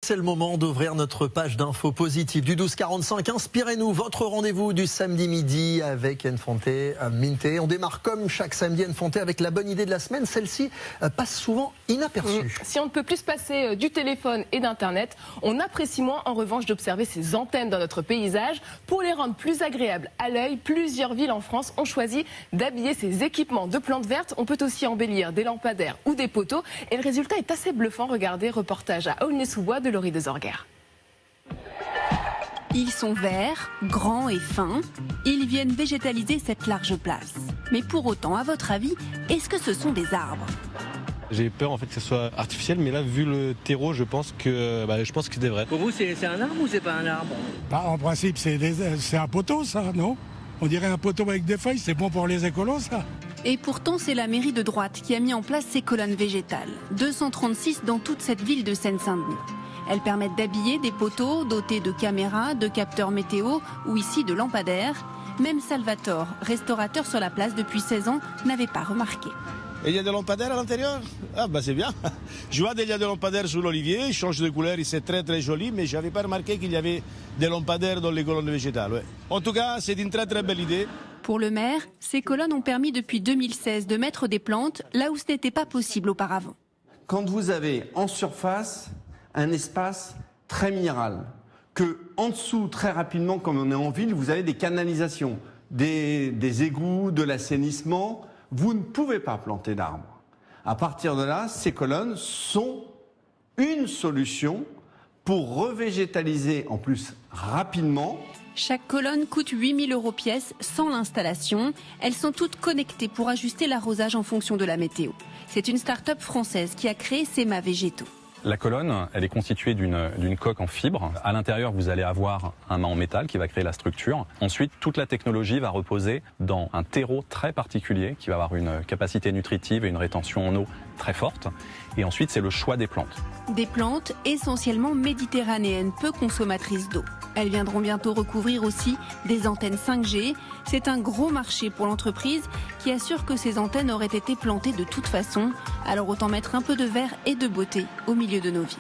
C'est le moment d'ouvrir notre page d'infos positives du 12-45. Inspirez-nous, votre rendez-vous du samedi midi avec Nfonte Minte. On démarre comme chaque samedi Nfonte avec la bonne idée de la semaine. Celle-ci passe souvent inaperçue. Si on ne peut plus se passer du téléphone et d'Internet, on apprécie moins en revanche d'observer ces antennes dans notre paysage. Pour les rendre plus agréables à l'œil, plusieurs villes en France ont choisi d'habiller ces équipements de plantes vertes. On peut aussi embellir des lampadaires ou des poteaux. Et le résultat est assez bluffant. Regardez, reportage à Aulnay-sous-Bois de Laurie de Zorger. Ils sont verts, grands et fins. Ils viennent végétaliser cette large place. Mais pour autant, à votre avis, est-ce que ce sont des arbres ? J'ai peur en fait que ce soit artificiel, mais là, vu le terreau, je pense que c'est vrai. Pour vous, c'est un arbre ou c'est pas un arbre ? En principe, c'est un poteau, ça, non ? On dirait un poteau avec des feuilles, c'est bon pour les écolos, ça. Et pourtant, c'est la mairie de droite qui a mis en place ces colonnes végétales. 236 dans toute cette ville de Seine-Saint-Denis. Elles permettent d'habiller des poteaux dotés de caméras, de capteurs météo ou ici de lampadaires. Même Salvatore, restaurateur sur la place depuis 16 ans, n'avait pas remarqué. Et il y a des lampadaires à l'intérieur? Ah bah c'est bien. Je vois qu'il y a des lampadaires sous l'olivier, ils changent de couleur, c'est très très joli, mais je n'avais pas remarqué qu'il y avait des lampadaires dans les colonnes végétales. Ouais. En tout cas, c'est une très très belle idée. Pour le maire, ces colonnes ont permis depuis 2016 de mettre des plantes là où ce n'était pas possible auparavant. Quand vous avez en surface un espace très minéral, que en dessous, très rapidement, comme on est en ville, vous avez des canalisations, des égouts, de l'assainissement, vous ne pouvez pas planter d'arbres. À partir de là, ces colonnes sont une solution pour revégétaliser en plus rapidement. Chaque colonne coûte 8 000 € pièce sans l'installation. Elles sont toutes connectées pour ajuster l'arrosage en fonction de la météo. C'est une start-up française qui a créé ces mâts végétaux. La colonne, elle est constituée d'une coque en fibre. À l'intérieur, vous allez avoir un mât en métal qui va créer la structure. Ensuite, toute la technologie va reposer dans un terreau très particulier qui va avoir une capacité nutritive et une rétention en eau très forte. Et ensuite, c'est le choix des plantes. Des plantes essentiellement méditerranéennes, peu consommatrices d'eau. Elles viendront bientôt recouvrir aussi des antennes 5G. C'est un gros marché pour l'entreprise qui assure que ces antennes auraient été plantées de toute façon. Alors autant mettre un peu de vert et de beauté au milieu de nos villes.